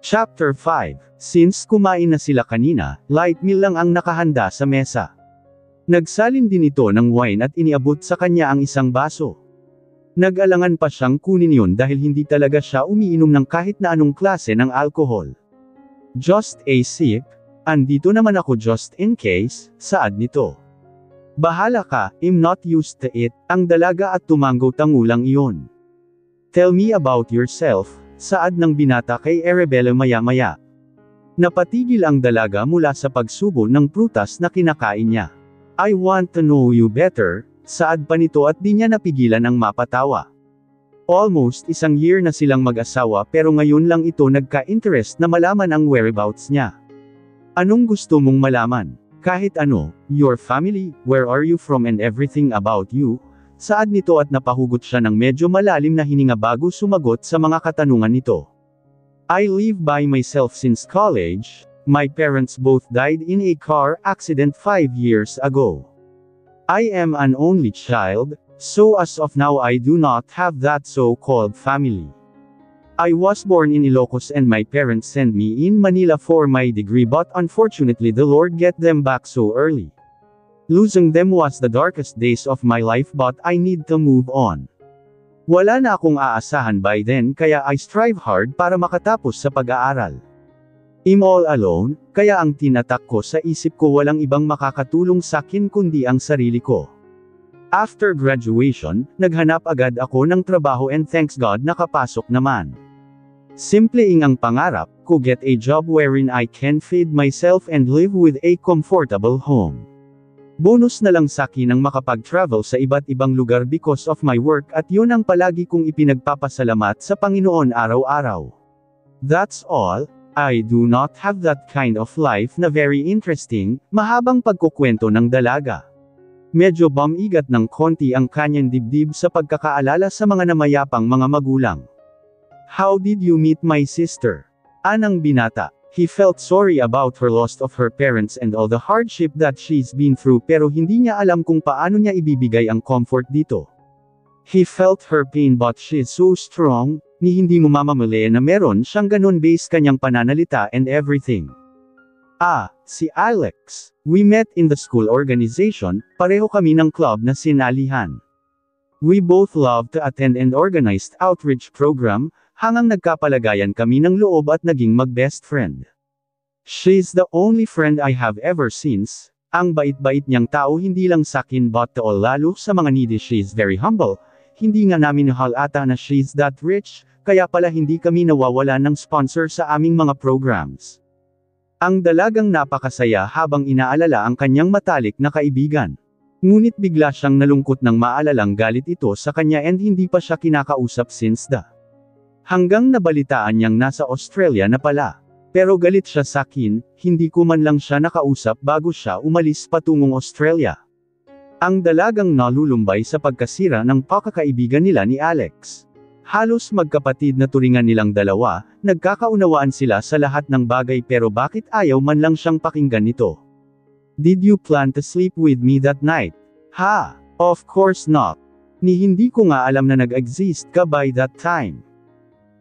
Chapter 5. Since kumain na sila kanina, light meal lang ang nakahanda sa mesa. Nagsalin din ito ng wine at iniabot sa kanya ang isang baso. Nag-alangan pa siyang kunin yun dahil hindi talaga siya umiinom ng kahit na anong klase ng alcohol. Just a sip, andito naman ako just in case, saad nito. Bahala ka, I'm not used to it, ang dalaga at tumanggo-tangulang iyon. Tell me about yourself, saad ng binata kay Arabella maya-maya. Napatigil ang dalaga mula sa pagsubo ng prutas na kinakain niya. I want to know you better, saad pa nito at di niya napigilan ang mapatawa. Almost isang year na silang mag-asawa pero ngayon lang ito nagka-interest na malaman ang whereabouts niya. Anong gusto mong malaman? Kahit ano, your family, where are you from and everything about you, saad nito at napahugot siya ng medyo malalim na hininga bago sumagot sa mga katanungan nito. I live by myself since college, my parents both died in a car accident 5 years ago. I am an only child, so as of now I do not have that so-called family. I was born in Ilocos and my parents sent me in Manila for my degree but unfortunately the Lord get them back so early. Losing them was the darkest days of my life but I need to move on. Wala na akong aasahan by then kaya I strive hard para makatapos sa pag-aaral. I'm all alone, kaya ang tinatak ko sa isip ko walang ibang makakatulong sakin kundi ang sarili ko. After graduation, naghanap agad ako ng trabaho and thanks God nakapasok naman. Simpleng ang pangarap ko, get a job wherein I can feed myself and live with a comfortable home. Bonus na lang sakin ang makapag-travel sa iba't ibang lugar because of my work at yun ang palagi kong ipinagpapasalamat sa Panginoon araw-araw. That's all, I do not have that kind of life na very interesting, mahabang pagkukwento ng dalaga. Medyo bumigat ng konti ang kanyang dibdib sa pagkakaalala sa mga namayapang mga magulang. How did you meet my sister? Anang binata. He felt sorry about her loss of her parents and all the hardship that she's been through pero hindi niya alam kung paano niya ibibigay ang comfort dito. He felt her pain but she's so strong, ni hindi mo mamamali na meron siyang ganun base kanyang pananalita and everything. Si Alex. We met in the school organization, pareho kami ng club na sinalihan. We both love to attend and organized outreach program, hanggang nagkapalagayan kami ng loob at naging mag-best friend. She's the only friend I have ever since. Ang bait-bait niyang tao hindi lang sakin but to all lalo sa mga needy. She's very humble, hindi nga namin halata na she's that rich, kaya pala hindi kami nawawala ng sponsor sa aming mga programs. Ang dalagang napakasaya habang inaalala ang kanyang matalik na kaibigan. Ngunit bigla siyang nalungkot nang maalalang galit ito sa kanya and hindi pa siya kinakausap since hanggang nabalitaan niyang nasa Australia na pala. Pero galit siya sakin, hindi ko man lang siya nakausap bago siya umalis patungong Australia. Ang dalagang nalulumbay sa pagkasira ng pakakaibigan nila ni Alex. Halos magkapatid na turingan nilang dalawa, nagkakaunawaan sila sa lahat ng bagay pero bakit ayaw man lang siyang pakinggan nito? Did you plan to sleep with me that night? Of course not. Ni hindi ko nga alam na nag-exist ka by that time.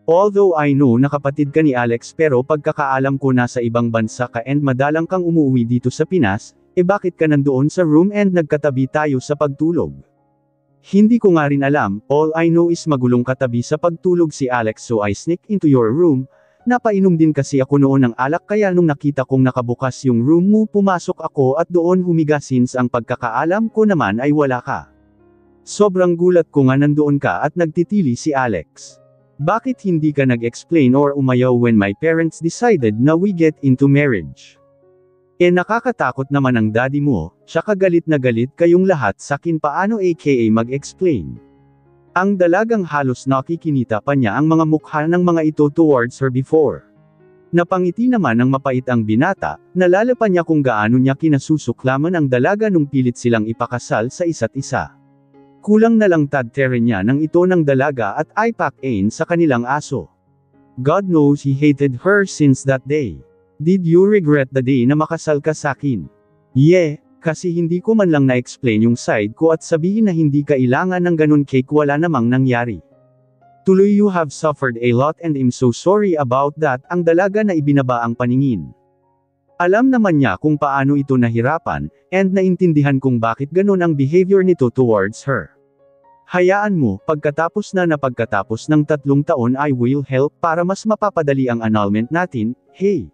Although I know na kapatid ka ni Alex pero pagkakaalam ko nasa ibang bansa ka and madalang kang umuwi dito sa Pinas, bakit ka nandoon sa room and nagkatabi tayo sa pagtulog? Hindi ko nga rin alam, all I know is magulong katabi sa pagtulog si Alex so I sneak into your room, napainom din kasi ako noon ng alak kaya nung nakita kong nakabukas yung room mo pumasok ako at doon humiga since ang pagkakaalam ko naman ay wala ka. Sobrang gulat ko nga nandoon ka at nagtitili si Alex. Bakit hindi ka nag-explain or umayaw when my parents decided na we get into marriage? Nakakatakot naman ang daddy mo, tsaka galit na galit kayong lahat sakin paano aka mag-explain. Ang dalagang halos nakikinita pa niya ang mga mukha ng mga ito towards her before. Napangiti naman ng mapait ang binata, nalala pa niya kung gaano niya kinasusuklaman ang dalaga nung pilit silang ipakasal sa isa't isa. Kulang na lang tadtere niya ng ito ng dalaga at ipak-ain sa kanilang aso. God knows he hated her since that day. Did you regret the day na makasal ka sakin? Yeah, kasi hindi ko man lang na-explain yung side ko at sabihin na hindi kailangan ng ganun cake wala namang nangyari. Tuloy you have suffered a lot and I'm so sorry about that, ang dalaga na ibinaba ang paningin. Alam naman niya kung paano ito nahirapan, and naintindihan kung bakit ganun ang behavior nito towards her. Hayaan mo, pagkatapos ng 3 taon I will help para mas mapapadali ang annulment natin. Hey!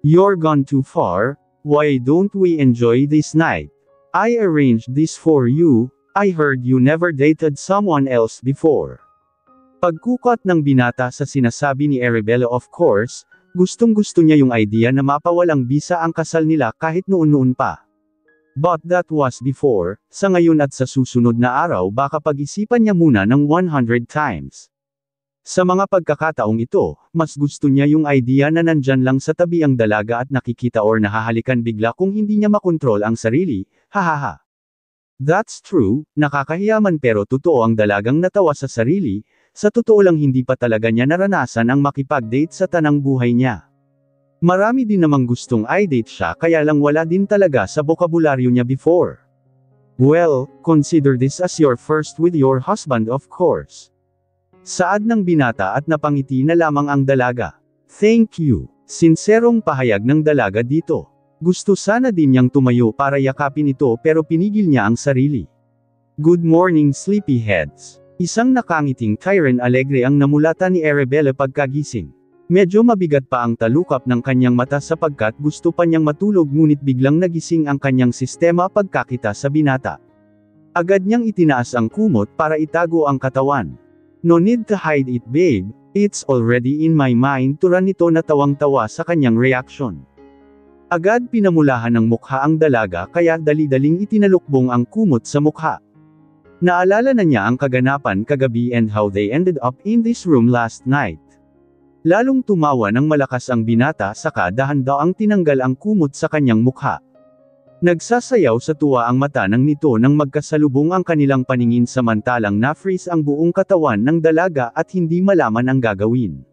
You're gone too far, why don't we enjoy this night? I arranged this for you, I heard you never dated someone else before. Pagkukot ng binata sa sinasabi ni Arabella, of course, gustong-gusto niya yung idea na mapawalang bisa ang kasal nila kahit noon-noon pa. But that was before, sa ngayon at sa susunod na araw baka pag-isipan niya muna ng 100 times. Sa mga pagkakataong ito, mas gusto niya yung idea na nandyan lang sa tabi ang dalaga at nakikita or nahahalikan bigla kung hindi niya makontrol ang sarili, hahaha. That's true, nakakahiyaman pero totoo ang dalagang natawa sa sarili, sa totoo lang hindi pa talaga niya naranasan ang makipag-date sa tanang buhay niya. Marami din namang gustong i-date siya kaya lang wala din talaga sa bokabularyo niya before. Well, consider this as your first with your husband of course. Saad ng binata at napangiti na lamang ang dalaga. Thank you. Sinserong pahayag ng dalaga dito. Gusto sana din niyang tumayo para yakapin ito pero pinigil niya ang sarili. Good morning sleepyheads. Isang nakangiting Tyron Alegre ang namulatan ni Arabella pagkagising. Medyo mabigat pa ang talukap ng kanyang mata sapagkat gusto pa niyang matulog ngunit biglang nagising ang kanyang sistema pagkakita sa binata. Agad niyang itinaas ang kumot para itago ang katawan. No need to hide it babe, it's already in my mind, tura nito na tawang-tawa sa kanyang reaction. Agad pinamulahan ng mukha ang dalaga kaya dali-daling itinalukbong ang kumot sa mukha. Naalala na niya ang kaganapan kagabi and how they ended up in this room last night. Lalong tumawa ng malakas ang binata saka dahan-daang tinanggal ang kumot sa kanyang mukha. Nagsasayaw sa tuwa ang mata ng nito nang magkasalubong ang kanilang paningin samantalang na-freeze ang buong katawan ng dalaga at hindi malaman ang gagawin.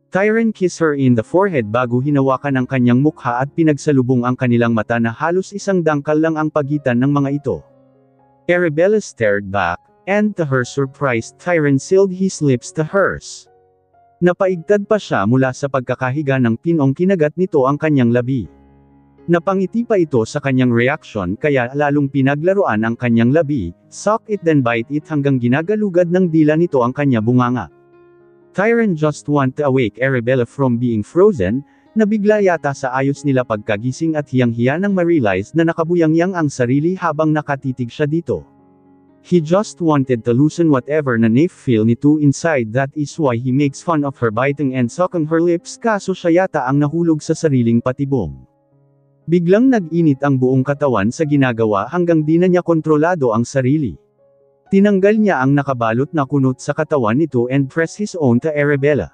Tyron kissed her in the forehead bago hinawakan ang kanyang mukha at pinagsalubong ang kanilang mata na halos isang dangkal lang ang pagitan ng mga ito. Arabella stared back, and to her surprise Tyron sealed his lips to hers. Napaigtad pa siya mula sa pagkakahiga ng pinong kinagat nito ang kanyang labi. Napangiti pa ito sa kanyang reaction kaya lalong pinaglaruan ang kanyang labi, suck it then bite it hanggang ginagalugad ng dila nito ang kanya bunganga. Tyron just want to awake Arabella from being frozen, nabigla yata sa ayos nila pagkagising at hiyang-hiya nang ma-realize na nakabuyangyang ang sarili habang nakatitig siya dito. He just wanted to loosen whatever na nafe-feel nito inside, that is why he makes fun of her biting and sucking her lips kaso siya yata ang nahulog sa sariling patibong. Biglang nag-init ang buong katawan sa ginagawa hanggang di na niya kontrolado ang sarili. Tinanggal niya ang nakabalot na kunot sa katawan nito and pressed his own to Arabella.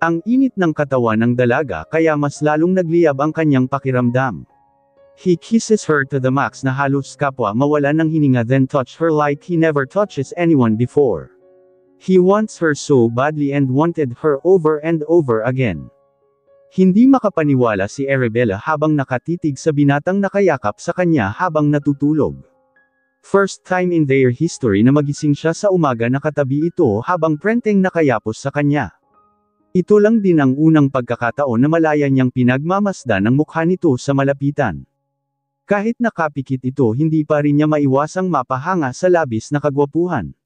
Ang init ng katawan ng dalaga kaya mas lalong nagliyab ang kanyang pakiramdam. He kisses her to the max na halos kapwa mawala ng hininga then touch her like he never touches anyone before. He wants her so badly and wanted her over and over again. Hindi makapaniwala si Arabella habang nakatitig sa binatang nakayakap sa kanya habang natutulog. First time in their history na magising siya sa umaga na katabi ito habang prenteng nakayapos sa kanya. Ito lang din ang unang pagkakataon na malaya niyang pinagmamasdan ang mukha nito sa malapitan. Kahit nakapikit ito hindi pa rin niya maiwasang mapahanga sa labis na kagwapuhan.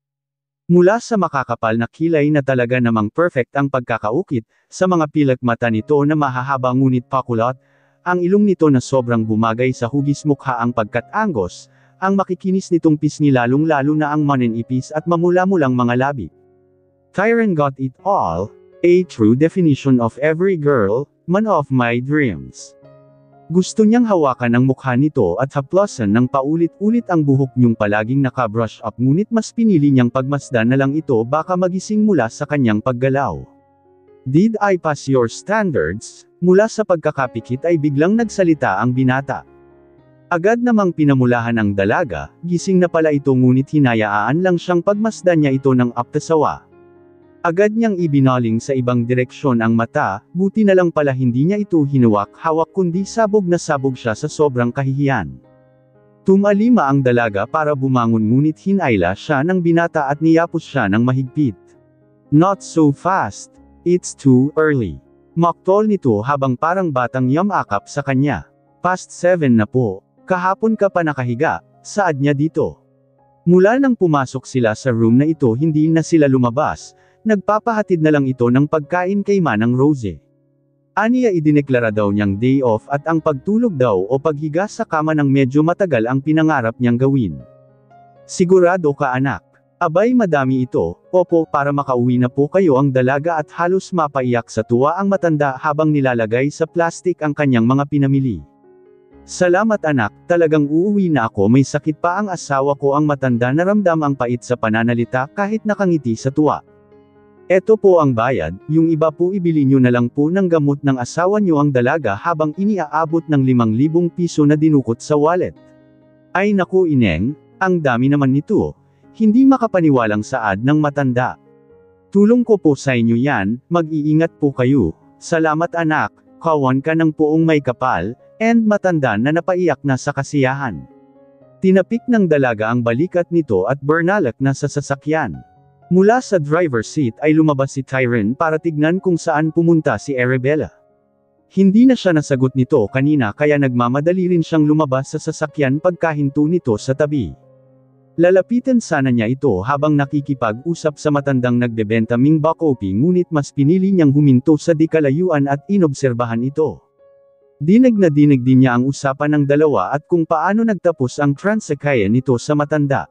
Mula sa makakapal na kilay na talaga namang perfect ang pagkakaukit, sa mga pilak mata nito na mahahaba ngunit pakulot, ang ilong nito na sobrang bumagay sa hugis mukha ang pagkatanggos, ang makikinis nitong pisngi lalong-lalo na ang maninipis at mamula-mulang mga labi. Tyron got it all, a true definition of every girl, man of my dreams. Gusto niyang hawakan ang mukha nito at haplasan ng paulit-ulit ang buhok niyong palaging naka-brush up ngunit mas pinili niyang pagmasdan na lang ito baka magising mula sa kanyang paggalaw. Did I pass your standards? Mula sa pagkakapikit ay biglang nagsalita ang binata. Agad namang pinamulahan ang dalaga, gising na pala ito ngunit hinayaan lang siyang pagmasdan niya ito ng aptasawa. Agad niyang ibinaling sa ibang direksyon ang mata, buti na lang pala hindi niya ito hinuwak-hawak kundi sabog na sabog siya sa sobrang kahihiyan. Tumalima ang dalaga para bumangon ngunit hinayla siya ng binata at niyapos siya ng mahigpit. Not so fast. It's too early. Maktol nito habang parang batang yamakap sa kanya. Past 7 na po. Kahapon ka pa nakahiga, saad niya dito. Mula nang pumasok sila sa room na ito hindi na sila lumabas, nagpapahatid na lang ito ng pagkain kay Manang Rose. Aniya idineklara daw niyang day off at ang pagtulog daw o paghiga sa kama ng medyo matagal ang pinangarap niyang gawin. Sigurado ka anak? Abay madami ito, opo para makauwi na po kayo ang dalaga at halos mapaiyak sa tuwa ang matanda habang nilalagay sa plastik ang kanyang mga pinamili. Salamat anak, talagang uuwi na ako may sakit pa ang asawa ko ang matanda na ramdam ang pait sa pananalita kahit nakangiti sa tuwa. Eto po ang bayad, yung iba po ibili nyo na lang po ng gamot ng asawa nyo ang dalaga habang iniaabot ng 5,000 piso na dinukot sa wallet. Ay naku ineng, ang dami naman nito. Hindi makapaniwalang saad ng matanda. Tulong ko po sa inyo yan, mag-iingat po kayo. Salamat anak, kawan ka ng poong may kapal, and matanda na napaiyak na sa kasiyahan. Tinapik ng dalaga ang balikat nito at burnalak na sa sasakyan. Mula sa driver's seat ay lumabas si Tyron para tignan kung saan pumunta si Arabella. Hindi na siya nasagot nito kanina kaya nagmamadali rin siyang lumabas sa sasakyan pagkahinto nito sa tabi. Lalapitan sana niya ito habang nakikipag-usap sa matandang nagbebenta ng bakopi ngunit mas pinili niyang huminto sa di kalayuan at inobserbahan ito. Dinig na dinig din niya ang usapan ng dalawa at kung paano nagtapos ang transakaya nito sa matanda.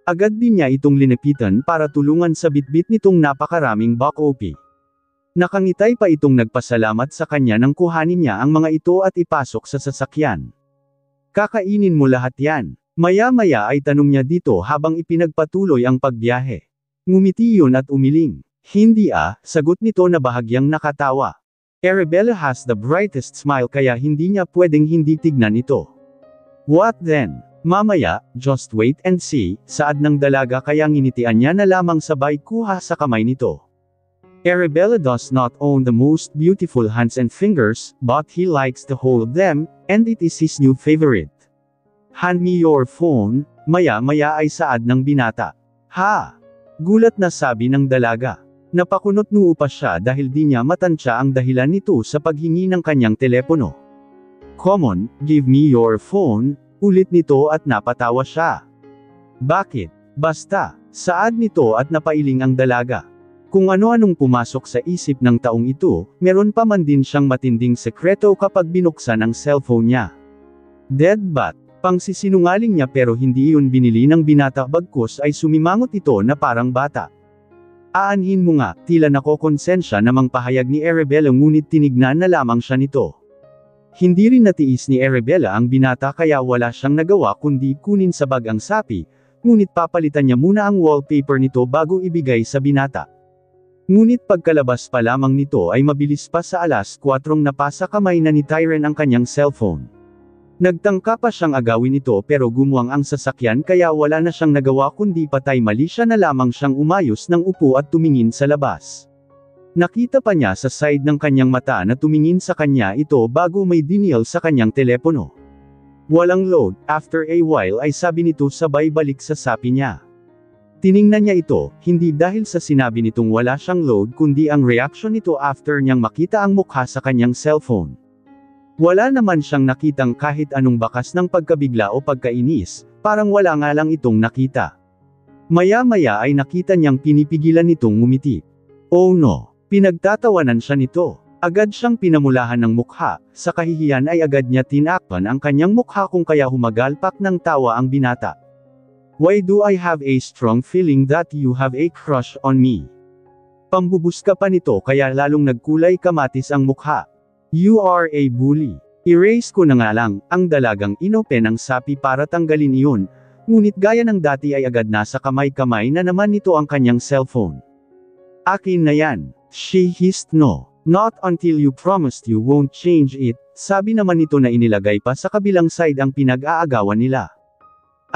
Agad din niya itong linipitan para tulungan sa bitbit nitong napakaraming bakopi. Nakangitay pa itong nagpasalamat sa kanya nang kuhanin niya ang mga ito at ipasok sa sasakyan. Kakainin mo lahat yan. Maya-maya ay tanong niya dito habang ipinagpatuloy ang pagbiyahe. Ngumiti yun at umiling. Hindi sagot nito na bahagyang nakatawa. Arabella has the brightest smile kaya hindi niya pwedeng hindi tignan ito. What then? Mamaya, just wait and see, saad ng dalaga kaya nginitian niya na lamang sabay kuha sa kamay nito. Arabella does not own the most beautiful hands and fingers, but he likes to hold them, and it is his new favorite. Hand me your phone, maya-maya ay saad ng binata. Ha! Gulat na sabi ng dalaga. Napakunot noo pa siya dahil di niya matansya ang dahilan nito sa paghingi ng kanyang telepono. Come on, give me your phone, ulit nito at napatawa siya. Bakit? Basta, saad nito at napailing ang dalaga. Kung ano-anong pumasok sa isip ng taong ito, meron pa man din siyang matinding sekreto kapag binuksan ang cellphone niya. Dead bat. Pangsisinungaling niya pero hindi yun binili ng binata bagkus ay sumimangot ito na parang bata. Aanhin mo nga, tila nakokonsensya namang pahayag ni Arabella ngunit tinignan na lamang siya nito. Hindi rin natiis ni Arabella ang binata kaya wala siyang nagawa kundi kunin sa bag ang sapi, ngunit papalitan niya muna ang wallpaper nito bago ibigay sa binata. Ngunit pagkalabas pa lamang nito ay mabilis pa sa 4:00 napasa kamay na ni Tyron ang kanyang cellphone. Nagtangka pa siyang agawin ito pero gumuwang ang sasakyan kaya wala na siyang nagawa kundi patay mali siya na lamang siyang umayos ng upo at tumingin sa labas. Nakita pa niya sa side ng kanyang mata na tumingin sa kanya ito bago may dinial sa kanyang telepono. Walang load, after a while ay sabi nito sabay balik sa sapi niya. Tiningnan niya ito, hindi dahil sa sinabi nitong wala siyang load kundi ang reaction nito after niyang makita ang mukha sa kanyang cellphone. Wala naman siyang nakitang kahit anong bakas ng pagkabigla o pagkainis, parang wala nga lang itong nakita. Maya-maya ay nakita niyang pinipigilan nitong ngumiti. Oh no! Pinagtatawanan siya nito. Agad siyang pinamulahan ng mukha, sa kahihiyan ay agad niya tinakpan ang kanyang mukha kung kaya humagalpak ng tawa ang binata. Why do I have a strong feeling that you have a crush on me? Pambubuska pa nito kaya lalong nagkulay kamatis ang mukha. You are a bully. Erase ko na nga lang, ang dalagang inopen ang sapi para tanggalin iyon, ngunit gaya ng dati ay agad nasa kamay-kamay na naman nito ang kanyang cellphone. Akin na yan. She hissed no. Not until you promised you won't change it, sabi naman nito na inilagay pa sa kabilang side ang pinag-aagawan nila.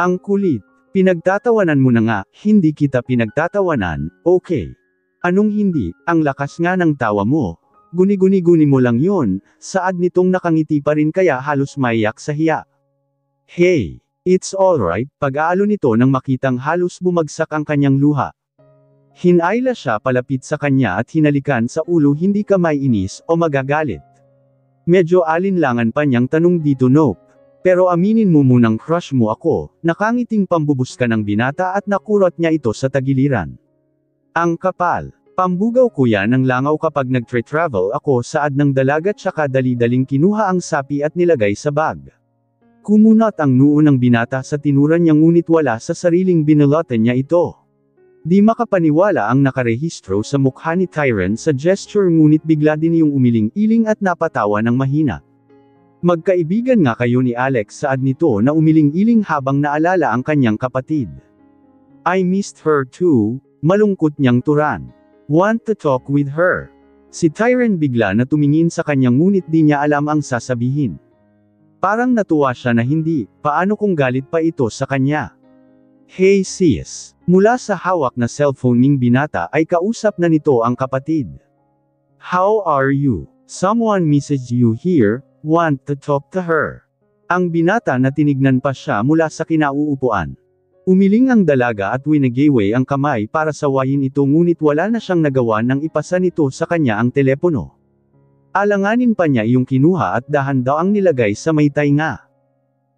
Ang kulit. Pinagtatawanan mo na nga, hindi kita pinagtatawanan, okay. Anong hindi, ang lakas nga ng tawa mo. Guni-guni-guni mo lang yun, saad nitong nakangiti pa rin kaya halos maiyak sa hiya. Hey, it's alright, pag-aalo nito nang makitang halos bumagsak ang kanyang luha. Hinayla siya palapit sa kanya at hinalikan sa ulo. Hindi ka maiinis o magagalit? Medyo alinlangan pa niyang tanong dito. Nope. Pero aminin mo munang crush mo ako. Nakangiting pambubuska ng binata at nakurot niya ito sa tagiliran. Ang kapal. Pambugaw ko yan ng langaw kapag nagtre-travel ako saad ng dalaga tsaka dali-daling kinuha ang sapi at nilagay sa bag. Kumunat ang noo ng binata sa tinuran niya ngunit wala sa sariling binalotan niya ito. Di makapaniwala ang nakarehistro sa mukha ni Tyron sa gesture ngunit bigla din yung umiling-iling at napatawa ng mahina. Magkaibigan nga kayo ni Alex saad nito na umiling-iling habang naalala ang kanyang kapatid. I missed her too, malungkot niyang turan. Want to talk with her. Si Tyron bigla na tumingin sa kanya ngunit di niya alam ang sasabihin. Parang natuwa siya na hindi, paano kung galit pa ito sa kanya? Hey sis. Mula sa hawak na cellphone ning binata ay kausap na nito ang kapatid. How are you? Someone messaged you here, want to talk to her. Ang binata na tinignan pa siya mula sa kinauupuan. Umiling ang dalaga at winagaway ang kamay para sawayin ito ngunit wala na siyang nagawa nang ipasa nito sa kanya ang telepono. Alanganin pa niya iyong kinuha at dahan-daang nilagay sa may tainga.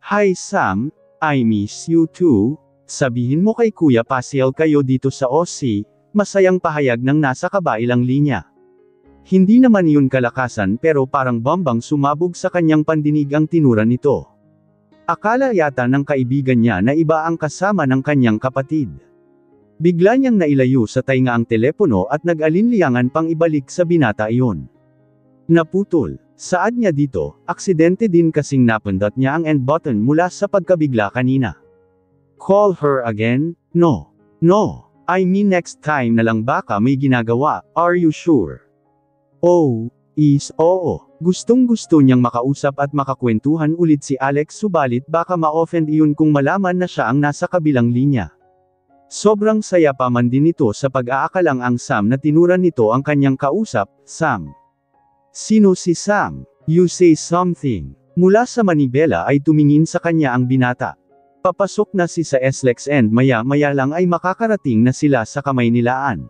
Hi Sam, I miss you too. Sabihin mo kay Kuya Pasiel kayo dito sa OC, masayang pahayag ng nasa kabailang linya. Hindi naman yun kalakasan pero parang bombang sumabog sa kanyang pandinig ang tinuran nito. Akala yata ng kaibigan niya na iba ang kasama ng kanyang kapatid. Bigla niyang nailayo sa tainga ang telepono at nag-alinliangan pang ibalik sa binata iyon. Naputol. Saad niya dito, aksidente din kasing napindot niya ang end button mula sa pagkabigla kanina. Call her again? No. No. I mean next time na lang baka may ginagawa, are you sure? Oo. Gustong-gusto niyang makausap at makakwentuhan ulit si Alex subalit baka ma-offend iyon kung malaman na siya ang nasa kabilang linya. Sobrang saya pa man din ito sa pag-aakalang ang Sam na tinuran nito ang kanyang kausap, Sam. Sino si Sam? You say something. Mula sa manibela ay tumingin sa kanya ang binata. Papasok na si sa SLEX and maya-maya lang ay makakarating na sila sa kamay nilaan.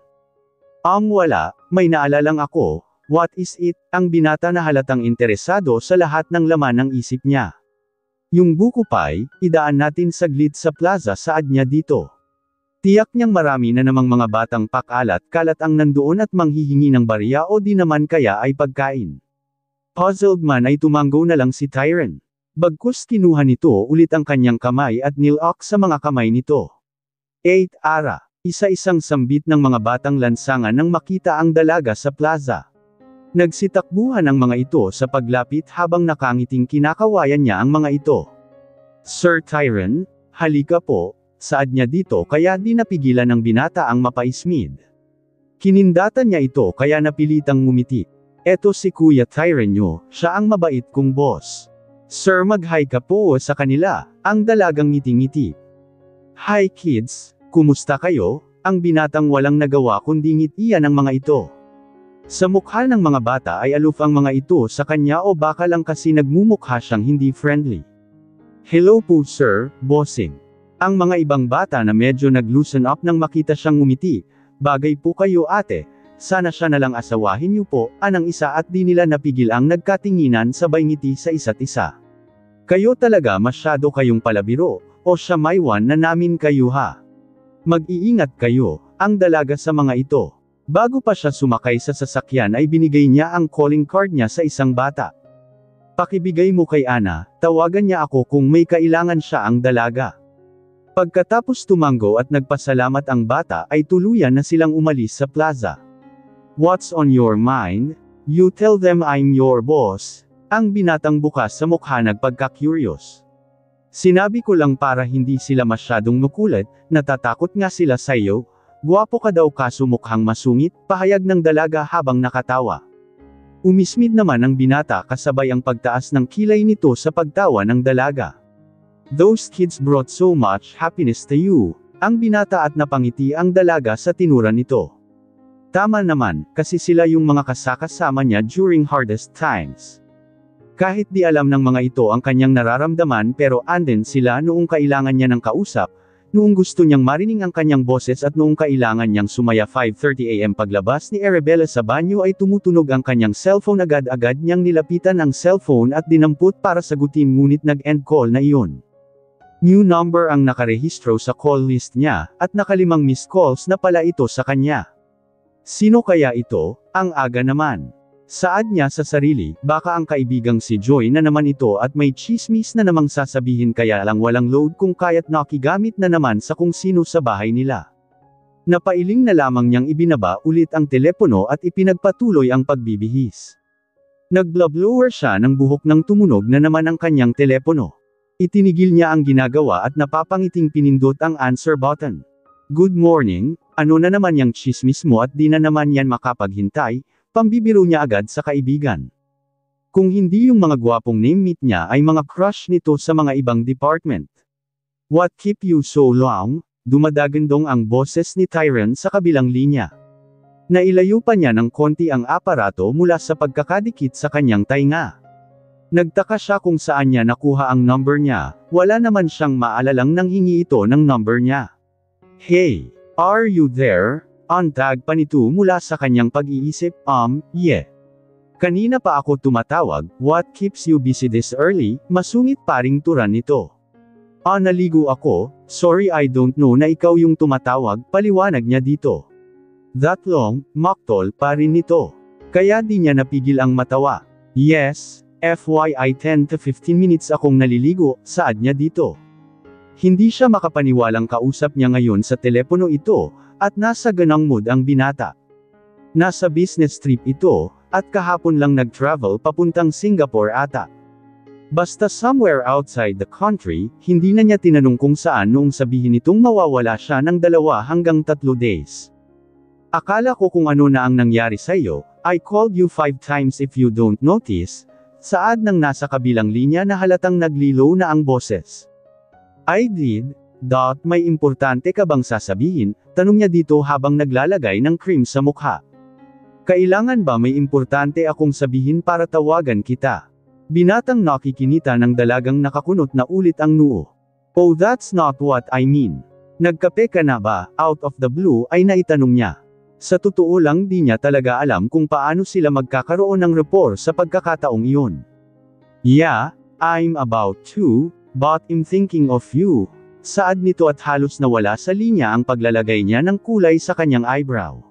Wala, may naalalang ako. What is it? Ang binata na halatang interesado sa lahat ng laman ng isip niya. Yung buko pie, idaan natin saglit sa plaza saad niya dito. Tiyak niyang marami na namang mga batang pakalat-kalat ang nandoon at manghihingi ng barya o di naman kaya ay pagkain. Puzzled man ay tumango na lang si Tyron. Bagkus kinuha nito ulit ang kanyang kamay at nilok sa mga kamay nito. 8 ara. Isa-isang sambit ng mga batang lansangan nang makita ang dalaga sa plaza. Nagsitakbuhan ang mga ito sa paglapit habang nakangiting kinakawayan niya ang mga ito. Sir Tyron, halika po, saad niya dito kaya di napigilan ng binata ang mapaismid. Kinindatan niya ito kaya napilitang ngumiti. Eto si Kuya Tyron nyo, siya ang mabait kong boss. Sir mag-hi ka po sa kanila, ang dalagang ngiti-ngiti. Hi kids, kumusta kayo? Ang binatang walang nagawa kundi ngitian ang mga ito. Sa mukha ng mga bata ay aloof ang mga ito sa kanya o baka lang kasi nagmumukha siyang hindi friendly. Hello po sir, bossing. Ang mga ibang bata na medyo nag-loosen up nang makita siyang ngumiti, bagay po kayo ate, sana siya nalang asawahin niyo po, anang isa at di nila napigil ang nagkatinginan sabay ngiti sa isa't isa. Kayo talaga masyado kayong palabiro, o siya may one na namin kayo ha. Mag-iingat kayo, ang dalaga sa mga ito. Bago pa siya sumakay sa sasakyan ay binigay niya ang calling card niya sa isang bata. Pakibigay mo kay Ana, tawagan niya ako kung may kailangan siya ang dalaga. Pagkatapos tumango at nagpasalamat ang bata ay tuluyan na silang umalis sa plaza. What's on your mind? You tell them I'm your boss. Ang binatang bukas sa mukha nagpagka-curious. Sinabi ko lang para hindi sila masyadong makulit, natatakot nga sila sa'yo. Guwapo ka daw kaso mukhang masungit, pahayag ng dalaga habang nakatawa. Umismid naman ang binata kasabay ang pagtaas ng kilay nito sa pagtawa ng dalaga. Those kids brought so much happiness to you. Ang binata at napangiti ang dalaga sa tinuran nito. Tama naman, kasi sila yung mga kasakasama niya during hardest times. Kahit di alam ng mga ito ang kanyang nararamdaman pero andin sila noong kailangan niya ng kausap, Noong gusto niyang marinig ang kanyang boses at noong kailangan niyang sumaya 5:30 AM paglabas ni Arabella sa banyo ay tumutunog ang kanyang cellphone agad-agad niyang nilapitan ang cellphone at dinampot para sagutin ngunit nag-end call na iyon. New number ang nakarehistro sa call list niya, at nakalimang missed calls na pala ito sa kanya. Sino kaya ito? Ang aga naman. Saad niya sa sarili, baka ang kaibigang si Joy na naman ito at may chismis na namang sasabihin kaya lang walang load kung kaya't nakigamit na naman sa kung sino sa bahay nila. Napailing na lamang niyang ibinaba ulit ang telepono at ipinagpatuloy ang pagbibihis. Nag-blower siya ng buhok nang tumunog na naman ang kanyang telepono. Itinigil niya ang ginagawa at napapangiting pinindot ang answer button. Good morning, ano na naman yang chismis mo at di na naman yan makapaghintay? Pambibiro niya agad sa kaibigan. Kung hindi yung mga gwapong name-meet niya ay mga crush nito sa mga ibang department. What keep you so long? Dumadagandong ang boses ni Tyron sa kabilang linya. Nailayo pa niya ng konti ang aparato mula sa pagkakadikit sa kanyang tainga. Nagtaka siya kung saan niya nakuha ang number niya, wala naman siyang maalalang nang hingi ito ng number niya. Hey, are you there? Antag pa nito mula sa kanyang pag-iisip, yeah. Kanina pa ako tumatawag, what keeps you busy this early? Masungit paring turan nito. Naligo ako, sorry I don't know na ikaw yung tumatawag, paliwanag niya dito. That long, maktol pa rin nito. Kaya di niya napigil ang matawa. Yes, FYI 10 to 15 minutes akong naliligo, saad niya dito. Hindi siya makapaniwalang kausap niya ngayon sa telepono ito, at nasa ganang mood ang binata. Nasa business trip ito, at kahapon lang nag-travel papuntang Singapore ata. Basta somewhere outside the country, hindi na niya tinanong kung saan noong sabihin nitong mawawala siya ng 2 hanggang 3 days. Akala ko kung ano na ang nangyari sa'yo, I called you 5 times if you don't notice, saad ng nasa kabilang linya na halatang naglilo na ang boses. I did. May importante ka bang sasabihin? Tanong niya dito habang naglalagay ng cream sa mukha. Kailangan ba may importante akong sabihin para tawagan kita? Binatang nakikinita ng dalagang nakakunot na ulit ang noo. Oh, that's not what I mean. Nagkape ka na ba? Out of the blue ay naitanong niya. Sa totoo lang di niya talaga alam kung paano sila magkakaroon ng rapport sa pagkakataong iyon. Yeah, I'm about to, but I'm thinking of you. Saad nito at halos nawala sa linya ang paglalagay niya ng kulay sa kanyang eyebrow.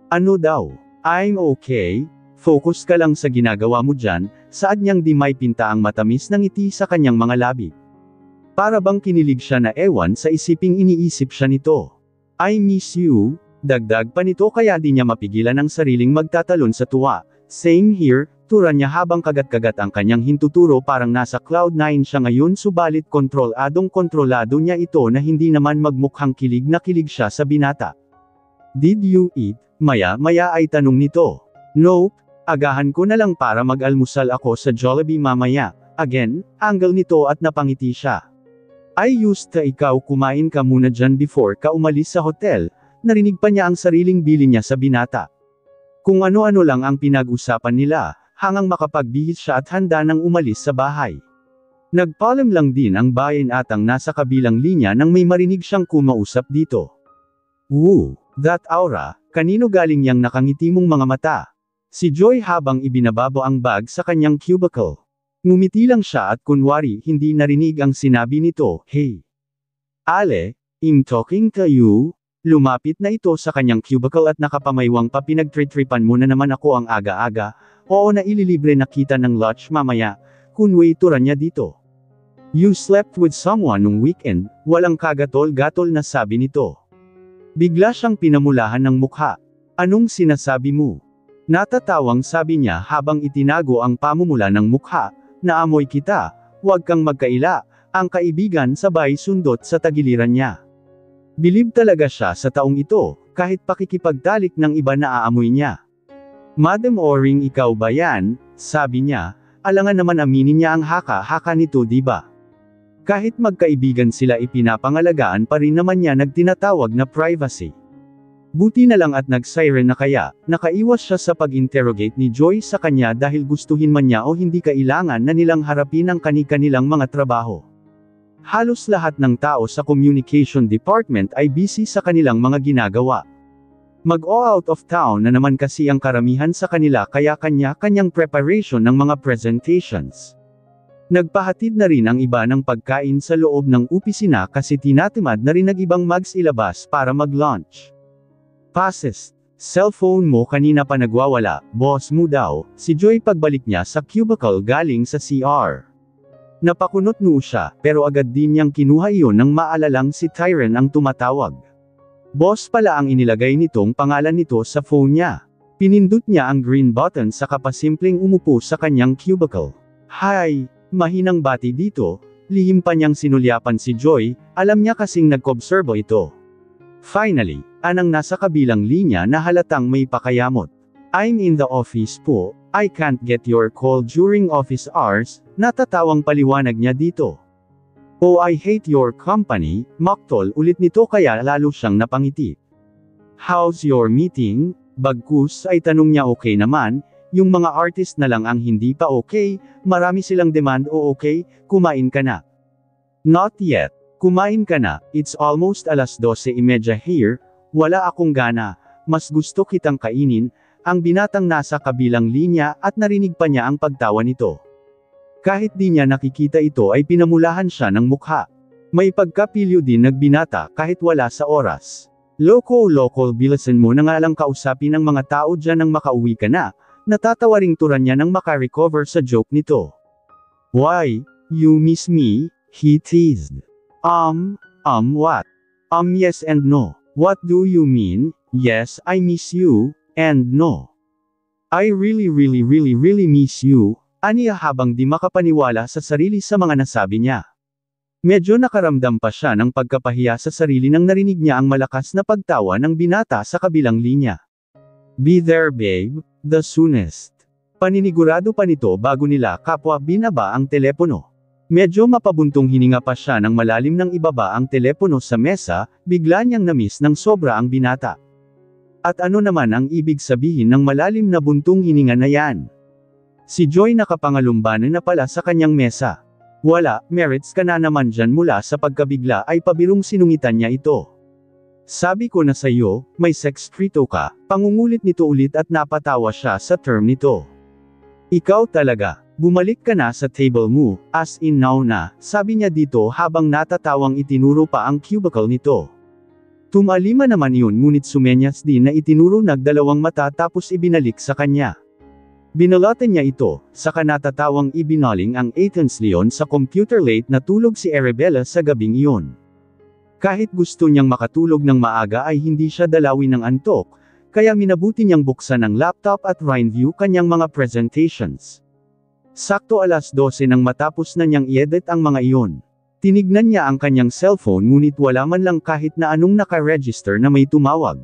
Ano daw? I'm okay, focus ka lang sa ginagawa mo dyan, saad niyang di may pinta ang matamis ng ngiti sa kanyang mga labi. Para bang kinilig siya na ewan sa isiping iniisip siya nito. I miss you, dagdag pa nito kaya di niya mapigilan ang sariling magtatalon sa tuwa. Same here, turan niya habang kagat-kagat ang kanyang hintuturo parang nasa cloud 9 siya ngayon subalit kontrolado niya ito na hindi naman magmukhang kilig na kilig siya sa binata. Did you eat? Maya-maya ay tanong nito. Nope, agahan ko na lang para mag-almusal ako sa Jollibee mamaya. Again, angle nito at napangiti siya. I used to ikaw kumain ka muna dyan before ka umalis sa hotel, narinig pa niya ang sariling bili niya sa binata. Kung ano-ano lang ang pinag-usapan nila, hangang makapagbihis siya at handa nang umalis sa bahay. Nagpaalam lang din ang bayan atang nasa kabilang linya nang may marinig siyang kumausap dito. Woo, that aura, kanino galing yang nakangiti mong mga mata? Si Joy habang ibinababo ang bag sa kanyang cubicle. Ngumiti lang siya at kunwari hindi narinig ang sinabi nito, hey. Ale, I'm talking to you? Lumapit na ito sa kanyang cubicle at nakapamaywang pa pinagtritripan mo na naman ako ang aga-aga, oo na ililibre na kita ng lunch mamaya, kunway turan niya dito. You slept with someone nung weekend, walang kagatol-gatol na sabi nito. Bigla siyang pinamulahan ng mukha. Anong sinasabi mo? Natatawang sabi niya habang itinago ang pamumula ng mukha, naamoy kita, huwag kang magkaila, ang kaibigan sabay sundot sa tagiliran niya. Bilib talaga siya sa taong ito, kahit pakikipagtalik ng iba na aamoy niya. Madam Oring ikaw ba yan? Sabi niya, alangan naman aminin niya ang haka-haka nito diba? Kahit magkaibigan sila ipinapangalagaan pa rin naman niya nagtinatawag na privacy. Buti na lang at nag-siren na kaya, nakaiwas siya sa pag-interrogate ni Joy sa kanya dahil gustuhin man niya o hindi kailangan na nilang harapin ang kani-kanilang mga trabaho. Halos lahat ng tao sa communication department ay busy sa kanilang mga ginagawa. Mag-o out of town na naman kasi ang karamihan sa kanila kaya kanya-kanyang preparation ng mga presentations. Nagpahatid na rin ang iba ng pagkain sa loob ng opisina kasi tinatamad na rin nag-ibang mags ilabas para mag-lunch. Passes. Cellphone mo kanina pa nagwawala, boss mo daw, si Joy pagbalik niya sa cubicle galing sa CR. Napakunot noo siya, pero agad din niyang kinuha iyon nang maalalang si Tyron ang tumatawag. Boss pala ang inilagay nitong pangalan nito sa phone niya. Pinindot niya ang green button saka pasimpleng umupo sa kanyang cubicle. Hi, mahinang bati dito, lihim pa niyang sinulyapan si Joy, alam niya kasing nag-obserbo ito. Finally, anang nasa kabilang linya na halatang may pakayamot. I'm in the office po, I can't get your call during office hours, natatawang paliwanag niya dito. Oh I hate your company, maktol ulit nito kaya lalo siyang napangiti. How's your meeting? Bagkus ay tanong niya okay naman, yung mga artist na lang ang hindi pa okay, marami silang demand o okay, kumain ka na. Not yet. Kumain ka na, it's almost 12:30 here, wala akong gana, mas gusto kitang kainin, ang binatang nasa kabilang linya at narinig pa niya ang pagtawa nito. Kahit di niya nakikita ito ay pinamulahan siya ng mukha. May pagkapilyo din nagbinata kahit wala sa oras. Loko, bilisan mo na nga lang kausapin ng mga tao dyan nang makauwi ka na, natatawa ring turan niya nang makarecover sa joke nito. Why, you miss me? He teased. What? Yes and no. What do you mean? Yes, I miss you, and no. I really miss you, aniya habang di makapaniwala sa sarili sa mga nasabi niya. Medyo nakaramdam pa siya ng pagkapahiya sa sarili nang narinig niya ang malakas na pagtawa ng binata sa kabilang linya. Be there babe, the soonest. Paninigurado pa nito bago nila kapwa binaba ang telepono. Medyo mapabuntong hininga pa siya nang malalim nang ibaba ang telepono sa mesa, bigla niyang namiss ng sobra ang binata. At ano naman ang ibig sabihin ng malalim na buntong hininga na yan? Si Joy nakapangalumbana na pala sa kanyang mesa. Wala, merits ka na naman dyan mula sa pagkabigla ay pabirong sinungitan niya ito. Sabi ko na sa'yo, may sex trito ka, pangungulit nito ulit at napatawa siya sa term nito. Ikaw talaga. Bumalik ka na sa table mo, as in now na, sabi niya dito habang natatawang itinuro pa ang cubicle nito. Tumalima naman iyon ngunit sumenyas din na itinuro nagdalawang mata tapos ibinalik sa kanya. Binalatan niya ito, saka natatawang ibinaling ang Athens Leon sa computer late na tulog si Arabella sa gabing iyon. Kahit gusto niyang makatulog ng maaga ay hindi siya dalawin ng antok, kaya minabuti niyang buksan ang laptop at review kanyang mga presentations. Sakto 12:00 nang matapos na niyang i-edit ang mga iyon. Tinignan niya ang kanyang cellphone ngunit wala man lang kahit na anong naka-register na may tumawag.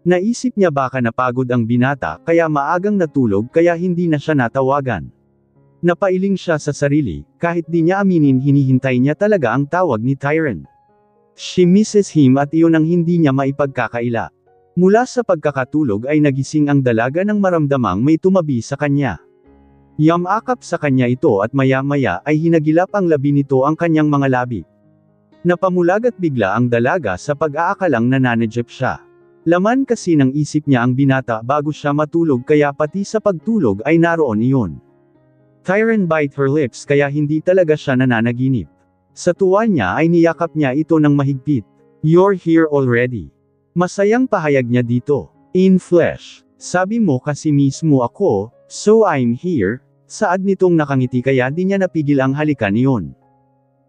Naisip niya baka napagod ang binata kaya maagang natulog kaya hindi na siya natawagan. Napailing siya sa sarili, kahit di niya aminin hinihintay niya talaga ang tawag ni Tyron. She misses him at iyon ang hindi niya maipagkakaila. Mula sa pagkakatulog ay nagising ang dalaga nang maramdamang may tumabi sa kanya. Yamakap sa kanya ito at maya-maya ay hinagilap ang labi nito ang kanyang mga labi. Napamulagat bigla ang dalaga sa pag-aakalang nananadjep siya. Laman kasi ng isip niya ang binata bago siya matulog kaya pati sa pagtulog ay naroon iyon. Tyron bite her lips kaya hindi talaga siya nananaginip. Sa tuwa niya ay niyakap niya ito ng mahigpit. You're here already. Masayang pahayag niya dito. In flesh. Sabi mo kasi mismo ako, so I'm here. Saad nitong nakangiti kaya di niya napigil ang halikan iyon.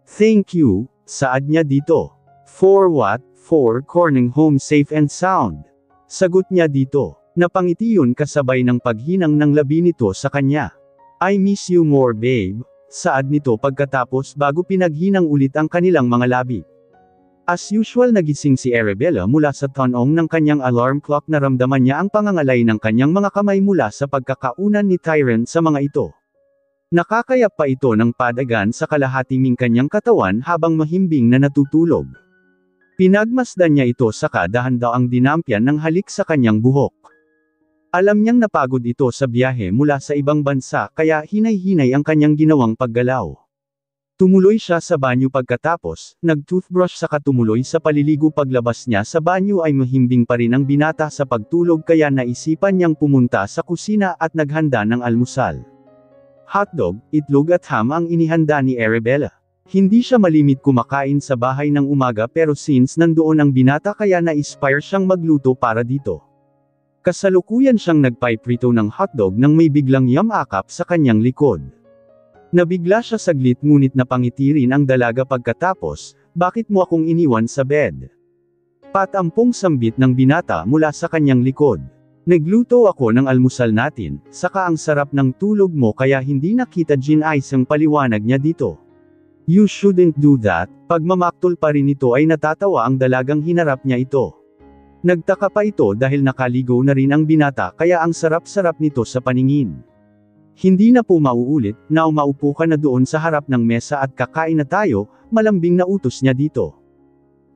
Thank you, saad niya dito. For what? For corning home safe and sound. Sagot niya dito. Napangiti yun kasabay ng paghinang ng labi nito sa kanya. I miss you more babe, saad nito pagkatapos bago pinaghinang ulit ang kanilang mga labi. As usual nagising si Arabella mula sa tanong ng kanyang alarm clock na ramdaman niya ang pangangalay ng kanyang mga kamay mula sa pagkakaunan ni Tyron sa mga ito. Nakakayap pa ito ng padagan sa kalahatiming kanyang katawan habang mahimbing na natutulog. Pinagmasdan niya ito saka dahan-daang dinampyan ng halik sa kanyang buhok. Alam niyang napagod ito sa biyahe mula sa ibang bansa kaya hinay-hinay ang kanyang ginawang paggalaw. Tumuloy siya sa banyo pagkatapos, nag-toothbrush saka tumuloy sa paliligo paglabas niya sa banyo ay mahimbing pa rin ang binata sa pagtulog kaya naisipan niyang pumunta sa kusina at naghanda ng almusal. Hotdog, itlog at ham ang inihanda ni Arabella. Hindi siya malimit kumakain sa bahay ng umaga pero since nandoon ang binata kaya na-inspire siyang magluto para dito. Kasalukuyan siyang nagpiprito ng hotdog nang may biglang yamakap sa kanyang likod. Nabigla siya saglit ngunit napangiti rin ang dalaga pagkatapos, bakit mo akong iniwan sa bed? Patampong sambit ng binata mula sa kanyang likod. Nagluto ako ng almusal natin, saka ang sarap ng tulog mo kaya hindi nakita Jin Ice ang paliwanag niya dito. You shouldn't do that, pagmamaktol pa rin ito ay natatawa ang dalagang hinarap niya ito. Nagtaka pa ito dahil nakaligo na rin ang binata kaya ang sarap-sarap nito sa paningin. Hindi na po mauulit, na maupo ka na doon sa harap ng mesa at kakain na tayo, malambing na utos niya dito.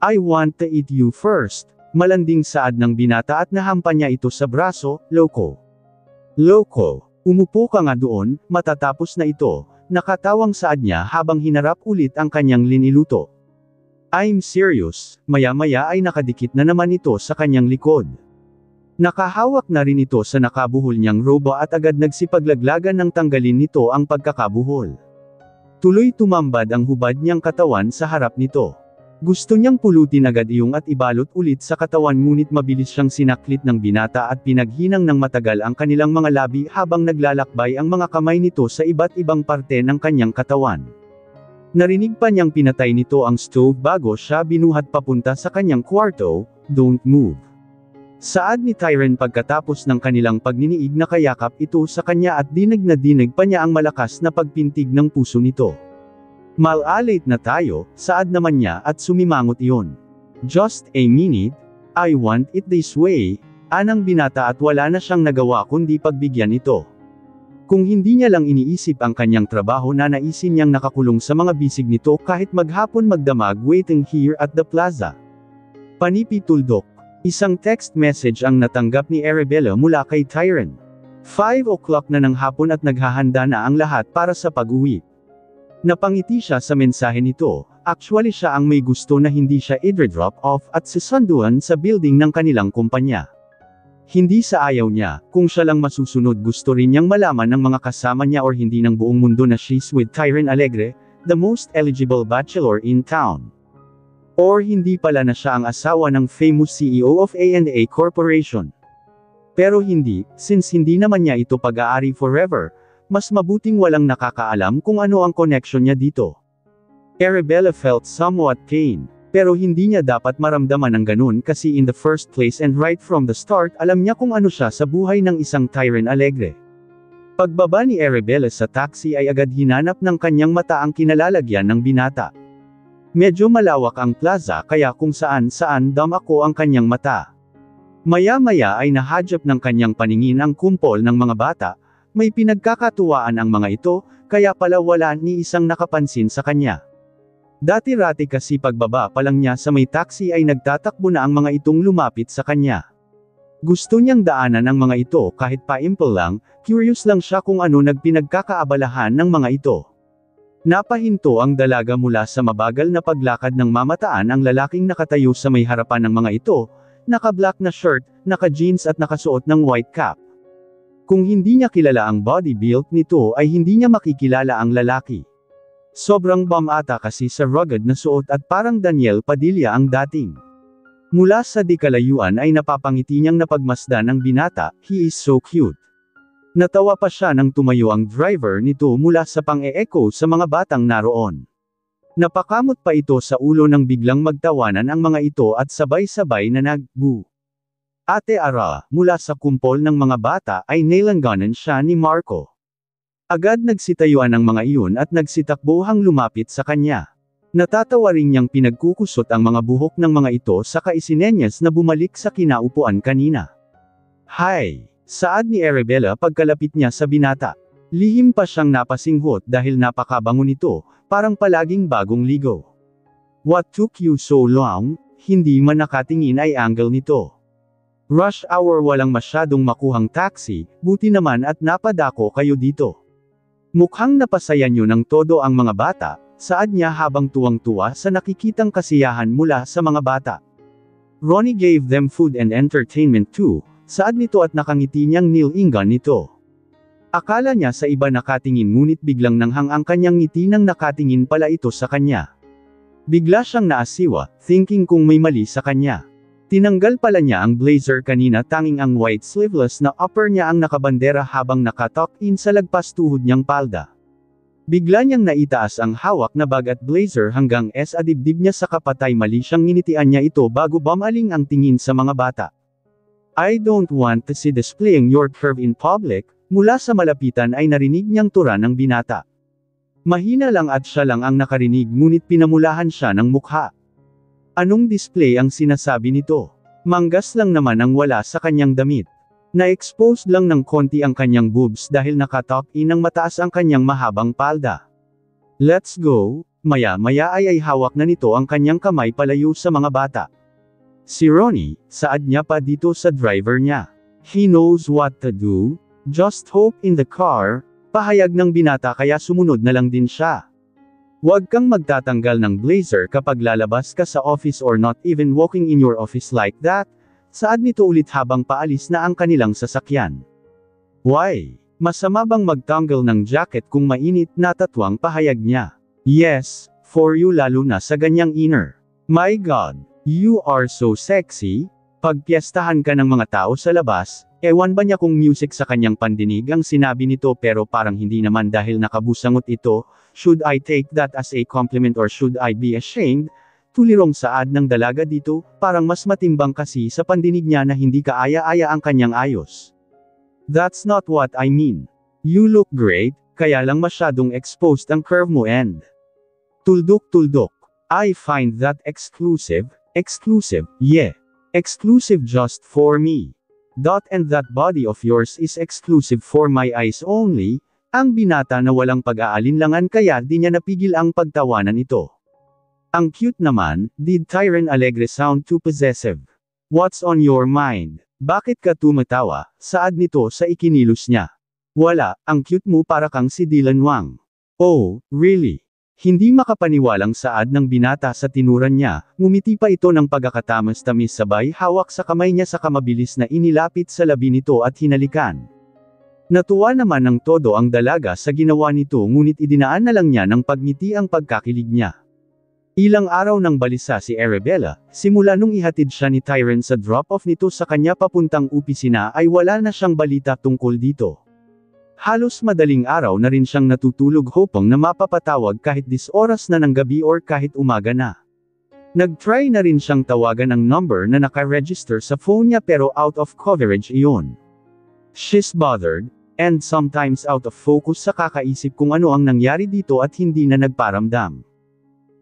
I want to eat you first, malanding saad ng binata at nahampa niya ito sa braso, loko. Loko, umupo ka nga doon, matatapos na ito, nakatawang saad niya habang hinarap ulit ang kanyang liniluto. I'm serious, maya-maya ay nakadikit na naman ito sa kanyang likod. Nakahawak na rin ito sa nakabuhol niyang roba at agad nagsipaglaglagan ng tanggalin nito ang pagkakabuhol. Tuloy tumambad ang hubad niyang katawan sa harap nito. Gusto niyang pulutin agad iyong at ibalot ulit sa katawan ngunit mabilis siyang sinaklit ng binata at pinaghinang ng matagal ang kanilang mga labi habang naglalakbay ang mga kamay nito sa iba't ibang parte ng kanyang katawan. Narinig pa niyang pinatay nito ang stove bago siya binuhat papunta sa kanyang kwarto, don't move. Saad ni Tyron pagkatapos ng kanilang pagniniig na kayakap ito sa kanya at dinig na dinig pa niya ang malakas na pagpintig ng puso nito. Mal-alate na tayo, saad naman niya at sumimangot iyon. Just a minute, I want it this way, anang binata at wala na siyang nagawa kundi pagbigyan ito. Kung hindi niya lang iniisip ang kanyang trabaho na naisin niyang nakakulong sa mga bisig nito kahit maghapon magdamag waiting here at the plaza. Panipi tuldok. Isang text message ang natanggap ni Arabella mula kay Tyron. 5 o'clock na ng hapon at naghahanda na ang lahat para sa pag-uwi. Napangiti siya sa mensahe nito, actually siya ang may gusto na hindi siya i-drop off at sisunduan sa building ng kanilang kumpanya. Hindi sa ayaw niya, kung siya lang masusunod gusto rin niyang malaman ng mga kasama niya or hindi ng buong mundo na she's with Tyron Alegre, the most eligible bachelor in town. Or hindi pala na siya ang asawa ng famous CEO of A&A Corporation. Pero hindi, since hindi naman niya ito pag-aari forever, mas mabuting walang nakakaalam kung ano ang connection niya dito. Arabella felt somewhat pain, pero hindi niya dapat maramdaman ng ganun kasi in the first place and right from the start alam niya kung ano siya sa buhay ng isang Tyron Alegre. Pagbaba ni Arabella sa taxi ay agad hinanap ng kanyang mata ang kinalalagyan ng binata. Medyo malawak ang plaza kaya kung saan-saan damako ang kanyang mata. Maya-maya ay nahadyap ng kanyang paningin ang kumpol ng mga bata, may pinagkakatuwaan ang mga ito, kaya pala wala ni isang nakapansin sa kanya. Dati-rati kasi pagbaba pa lang niya sa may taxi ay nagtatakbo na ang mga itong lumapit sa kanya. Gusto niyang daanan ang mga ito kahit pa-imple lang, curious lang siya kung ano nagpinagkakaabalahan ng mga ito. Napahinto ang dalaga mula sa mabagal na paglakad ng mamataan ang lalaking nakatayo sa may harapan ng mga ito, naka-black na shirt, naka-jeans at nakasuot ng white cap. Kung hindi niya kilala ang body build nito ay hindi niya makikilala ang lalaki. Sobrang bum ata kasi sa rugged na suot at parang Daniel Padilla ang dating. Mula sa di kalayuan ay napapangiti niyang napagmasdan ng binata, he is so cute. Natawa pa siya nang tumayo ang driver nito mula sa pang-e-echo sa mga batang naroon. Napakamot pa ito sa ulo nang biglang magtawanan ang mga ito at sabay-sabay na nag-boo. Ate Ara, mula sa kumpol ng mga bata ay nailanganan siya ni Marco. Agad nagsitayuan ang mga iyon at nagsitakbuhang lumapit sa kanya. Natatawa rin niyang pinagkukusot ang mga buhok ng mga ito saka isinenyas na bumalik sa kinaupuan kanina. Hi! Saad ni Arabella pagkalapit niya sa binata. Lihim pa siyang napasinghot dahil napakabango nito, parang palaging bagong ligo. What took you so long? Hindi man nakatingin ay angle nito. Rush hour walang masyadong makuhang taxi, buti naman at napadako kayo dito. Mukhang napasaya niyo ng todo ang mga bata, saad niya habang tuwang-tuwa sa nakikitang kasiyahan mula sa mga bata. Ronnie gave them food and entertainment too, saad nito at nakangiti niyang nilingan nito. Akala niya sa iba nakatingin ngunit biglang nanghang ang kanyang ngiti nang nakatingin pala ito sa kanya. Bigla siyang naasiwa, thinking kung may mali sa kanya. Tinanggal pala niya ang blazer kanina, tanging ang white sleeveless na upper niya ang nakabandera habang nakatuck-in sa lagpas tuhod niyang palda. Bigla niyang naitaas ang hawak na bag at blazer hanggang sa dibdib niya sa kapatay mali siyang nginitian niya ito bago bumaling ang tingin sa mga bata. I don't want to see displaying your curve in public, mula sa malapitan ay narinig niyang tura ng binata. Mahina lang at siya lang ang nakarinig ngunit pinamulahan siya ng mukha. Anong display ang sinasabi nito? Manggas lang naman ang wala sa kanyang damit. Na-exposed lang ng konti ang kanyang boobs dahil nakatuck-in ng mataas ang kanyang mahabang palda. Let's go, maya-maya ay hawak na nito ang kanyang kamay palayo sa mga bata. Si Ronnie, saad niya pa dito sa driver niya. He knows what to do, just hope in the car, pahayag ng binata kaya sumunod na lang din siya. Huwag kang magtatanggal ng blazer kapag lalabas ka sa office or not even walking in your office like that, saad nito ulit habang paalis na ang kanilang sasakyan. Why? Masama bang magtanggal ng jacket kung mainit, natatwang pahayag niya. Yes, for you lalo na sa ganyang inner. My God, you are so sexy. Pag piyestahan ka ng mga tao sa labas, ewan ba niya kung music sa kanyang pandinig ang sinabi nito pero parang hindi naman dahil nakabusangot ito. Should I take that as a compliment or should I be ashamed? Tulirong saad ng dalaga dito, parang mas matimbang kasi sa pandinig niya na hindi kaaya-aya ang kanyang ayos. That's not what I mean. You look great, kaya lang masyadong exposed ang curve mo and tuldok-tuldok. I find that exclusive, yeah. Exclusive just for me. And that body of yours is exclusive for my eyes only. Ang binata na walang pag-aalinlangan kaya di niya napigil ang pagtawanan ito. Ang cute naman, did Tyron Alegre sound too possessive? What's on your mind? Bakit ka tumatawa? Saad nito sa ikinilos niya. Wala, ang cute mo para kang si Dylan Wang. Oh, really? Hindi makapaniwalang saad ng binata sa tinuran niya, ngumiti pa ito ng pagkakatamas-tamis sabay hawak sa kamay niya sa kamabilis na inilapit sa labi nito at hinalikan. Natuwa naman ng todo ang dalaga sa ginawa nito ngunit idinaan na lang niya ng pagngiti ang pagkakilig niya. Ilang araw nang balisa si Arabella, simula nung ihatid siya ni Tyron sa drop-off nito sa kanya papuntang opisina ay wala na siyang balita tungkol dito. Halos madaling araw na rin siyang natutulog hoping na mapapatawag kahit 10 oras na ng gabi or kahit umaga na. Nag-try na rin siyang tawagan ang number na naka-register sa phone niya pero out of coverage iyon. She's bothered, and sometimes out of focus sa kakaisip kung ano ang nangyari dito at hindi na nagparamdam.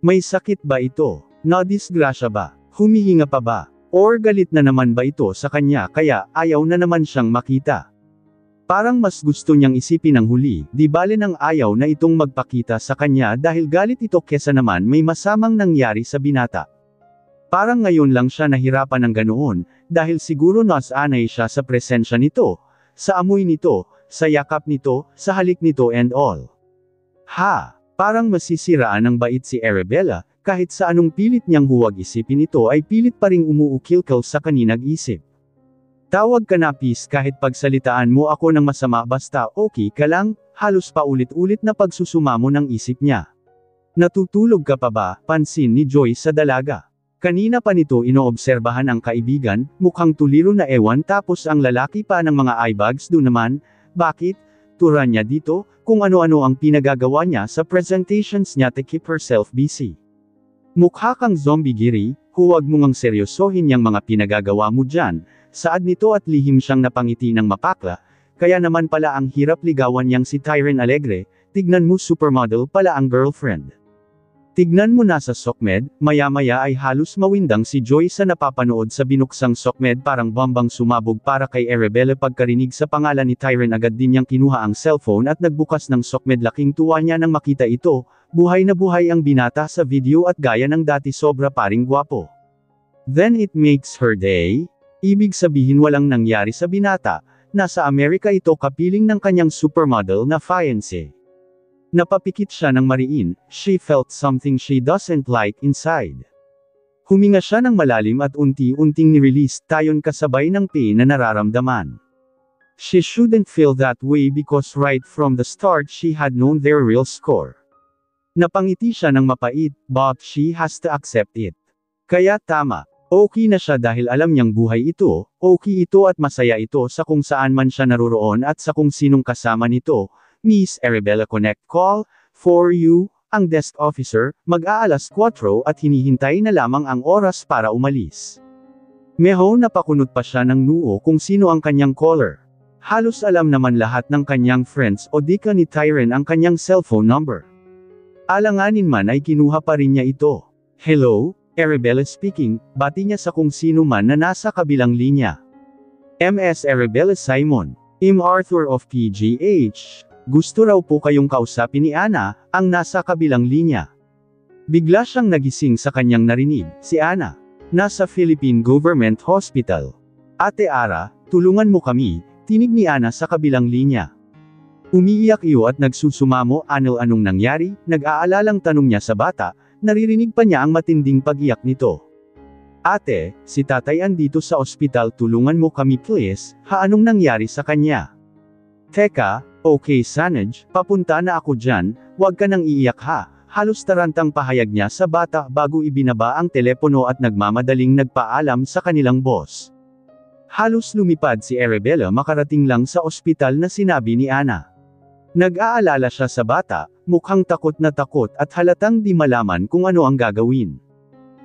May sakit ba ito? Nadisgrasya ba? Humihinga pa ba? Or galit na naman ba ito sa kanya kaya ayaw na naman siyang makita? Parang mas gusto niyang isipin ang huli, di bale nang ayaw na itong magpakita sa kanya dahil galit ito kesa naman may masamang nangyari sa binata. Parang ngayon lang siya nahirapan ng ganoon, dahil siguro nasanay siya sa presensya nito, sa amoy nito, sa yakap nito, sa halik nito and all. Ha! Parang masisiraan ng bait si Arabella, kahit sa anong pilit niyang huwag isipin ito ay pilit pa ring umuukilkal sa kaninag isip. Tawag ka na please kahit pagsalitaan mo ako ng masama basta okay ka lang, halos pa ulit-ulit na pagsusumamo ng isip niya. Natutulog ka pa ba? Pansin ni Joy sa dalaga. Kanina pa nito inoobserbahan ang kaibigan, mukhang tuliro na ewan tapos ang lalaki pa ng mga eyebags do naman, bakit? Tura niya dito, kung ano-ano ang pinagagawa niya sa presentations niya to keep herself busy. Mukha kang zombie giri, huwag mo ngang seryosohin yang mga pinagagawa mo dyan, saad nito at lihim siyang napangiti ng mapakla, kaya naman pala ang hirap ligawan yang si Tyron Alegre, tignan mo supermodel pala ang girlfriend. Tignan mo na sa SOCMED, maya-maya ay halos mawindang si Joy sa napapanood sa binuksang SOCMED parang bombang sumabog para kay Arabella pagkarinig sa pangalan ni Tyron agad din niyang kinuha ang cellphone at nagbukas ng SOCMED laking tuwa niya nang makita ito, buhay na buhay ang binata sa video at gaya ng dati sobra paring gwapo. Then it makes her day, ibig sabihin walang nangyari sa binata, nasa Amerika ito kapiling ng kanyang supermodel na fiancé. Napapikit siya ng mariin, she felt something she doesn't like inside. Huminga siya ng malalim at unti-unting ni-release tayon kasabay ng pain na nararamdaman. She shouldn't feel that way because right from the start she had known their real score. Napangiti siya ng mapait, but she has to accept it. Kaya tama. Okay na siya dahil alam niyang buhay ito, okay ito at masaya ito sa kung saan man siya naroroon at sa kung sinong kasama nito. Miss Arabella Connect call, for you, ang desk officer, mag-aalas 4 at hinihintay na lamang ang oras para umalis. Meho napakunot pa siya ng noo kung sino ang kanyang caller. Halos alam naman lahat ng kanyang friends o di ka ni Tyren ang kanyang cellphone number. Alanganin man ay kinuha pa rin niya ito. Hello? Arabella speaking, bati niya sa kung sino man na nasa kabilang linya. Ms. Arabella Simon, I'm Arthur of PGH. Gusto raw po kayong kausapin ni Ana, ang nasa kabilang linya. Bigla siyang nagising sa kanyang narinig, si Ana. Nasa Philippine Government Hospital. Ate Ara, tulungan mo kami, tinig ni Ana sa kabilang linya. Umiiyak iyo at nagsusumamo, anong nangyari, nag-aalalang tanong niya sa bata. Naririnig pa niya ang matinding pag-iyak nito. Ate, si tatay andito sa ospital, tulungan mo kami please, anong nangyari sa kanya? Teka, okay Sanaj, papunta na ako dyan, wag ka nang iiyak ha, halos tarantang pahayag niya sa bata bago ibinaba ang telepono at nagmamadaling nagpaalam sa kanilang boss. Halos lumipad si Arabella makarating lang sa ospital na sinabi ni Ana. Nag-aalala siya sa bata, mukhang takot na takot at halatang di malaman kung ano ang gagawin.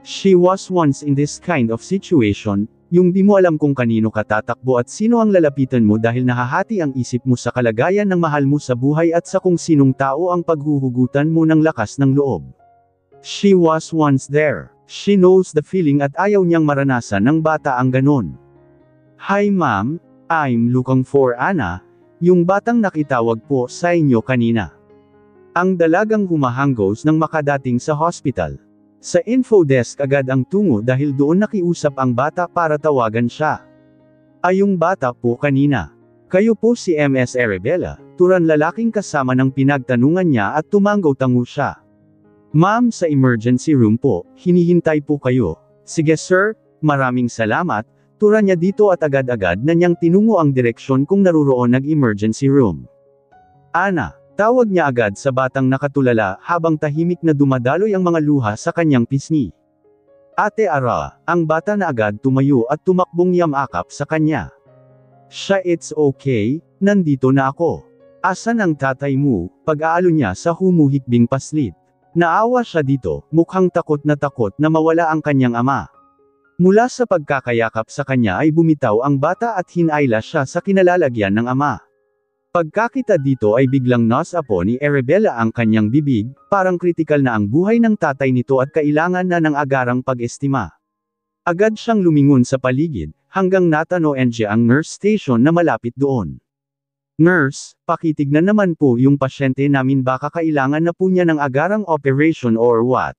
She was once in this kind of situation, yung di mo alam kung kanino ka tatakbo at sino ang lalapitan mo dahil nahahati ang isip mo sa kalagayan ng mahal mo sa buhay at sa kung sinong tao ang paghuhugutan mo ng lakas ng loob. She was once there. She knows the feeling at ayaw niyang maranasan ng bata ang ganon. Hi ma'am, I'm looking for Ana. Yung batang nakitawag po sa inyo kanina. Ang dalagang humahanggos nang makadating sa hospital. Sa info desk agad ang tungo dahil doon nakiusap ang bata para tawagan siya. Ayong bata po kanina. Kayo po si Ms. Arabella, turan lalaking kasama ng pinagtanungan niya at tumanggaw-tango siya. Ma'am sa emergency room po, hinihintay po kayo. Sige sir, maraming salamat. Tura niya dito at agad-agad na niyang tinungo ang direksyon kung naruroon nag-emergency room. Ana, tawag niya agad sa batang nakatulala habang tahimik na dumadaloy ang mga luha sa kanyang pisngi. Ate Ara, ang bata na agad tumayo at tumakbong yamakap sa kanya. Siya it's okay, nandito na ako. Asan ang tatay mo, pag-aalo niya sa humuhikbing paslit. Naawa siya dito, mukhang takot na mawala ang kanyang ama. Mula sa pagkakayakap sa kanya ay bumitaw ang bata at hinayla siya sa kinalalagyan ng ama. Pagkakita dito ay biglang nasapo ni Arabella ang kanyang bibig, parang kritikal na ang buhay ng tatay nito at kailangan na ng agarang pag-estima. Agad siyang lumingon sa paligid, hanggang natanoan siya ang nurse station na malapit doon. Nurse, pakitignan naman po yung pasyente namin baka kailangan na po niya ng agarang operation or what.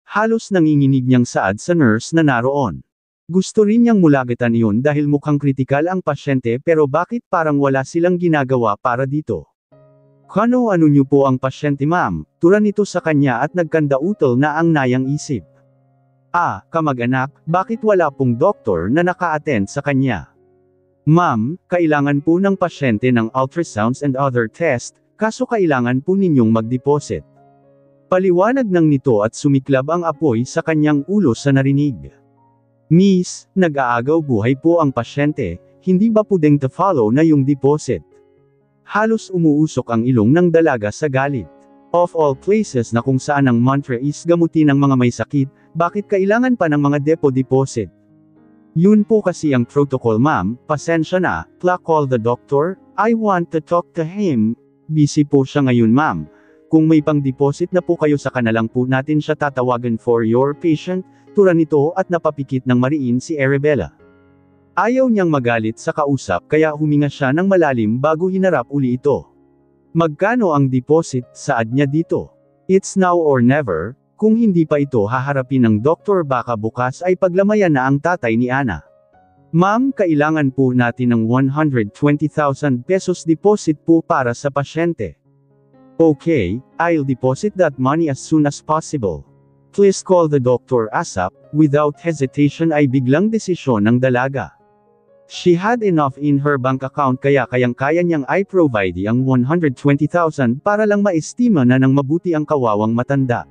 Halos nanginginig niyang saad sa nurse na naroon. Gusto rin niyang mulagitan iyon dahil mukhang kritikal ang pasyente pero bakit parang wala silang ginagawa para dito? Ano niyo po ang pasyente ma'am, tura nito sa kanya at nagkandautol na ang nayang isip. Kamag-anak, bakit wala pong doktor na naka-attend sa kanya? Ma'am, kailangan po ng pasyente ng ultrasounds and other test, kaso kailangan po ninyong mag-deposit. Paliwanag ng nito at sumiklab ang apoy sa kanyang ulo sa narinig. Miss, nag-aagaw buhay po ang pasyente, hindi ba pudeng to follow na yung deposit? Halos umuusok ang ilong ng dalaga sa galit. Of all places na kung saan ang mantra is gamutin ang mga may sakit, bakit kailangan pa ng mga deposit? Yun po kasi ang protocol ma'am, pasensya na, call the doctor, I want to talk to him. Busy po siya ngayon ma'am. Kung may pang-deposit na po kayo sa kanalang po natin siya tatawagan for your patient, tura nito at napapikit ng mariin si Arabella. Ayaw niyang magalit sa kausap kaya huminga siya ng malalim bago hinarap uli ito. Magkano ang deposit, saad niya dito? It's now or never, kung hindi pa ito haharapin ng doktor baka bukas ay paglamayan na ang tatay ni Ana. Ma'am, kailangan po natin ng 120,000 pesos deposit po para sa pasyente. Okay, I'll deposit that money as soon as possible. Please call the doctor ASAP. Without hesitation ay biglang desisyon ng dalaga. She had enough in her bank account kaya kayang-kaya niyang i-provide ang 120,000 para lang maestima na ng mabuti ang kawawang matanda.